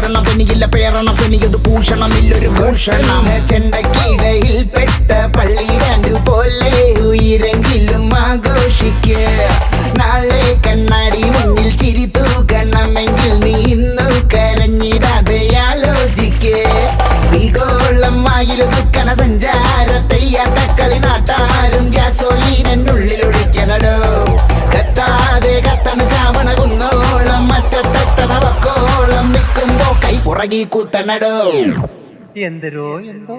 പൂഷണം പെണിയില്ല പേരണം ഫെനിയത് ഭൂഷണമില്ലൊരു ഭൂഷണം ചെണ്ടക്കിടയിൽ പെട്ട പള്ളി ബാൻഡ് പോലെ ഉയരെങ്കിലും ആഘോഷിക്ക് നാളെ കണ്ണാടി മുന്നിൽ ചിരി തൂകണമെങ്കിൽ നീ ഇന്നു കരഞ്ഞിടാതെ ആലോചിക്ക് ഭീകോളമായൊരു ദുഃഖന സഞ്ചാര തെയ്യാട്ടക്കളി നാട്ടാരും ഗ്യാസോലീനുള്ളിലൊഴിക്കണടോ കത്താതെ കത്തണ ചാവണ കുന്നോളം മറ്റത്തെത്തണ വക്കോളം നിൽക്കുമ്പോ കൈ പുറകി കുത്തണടോ എന്തരോ എന്തോ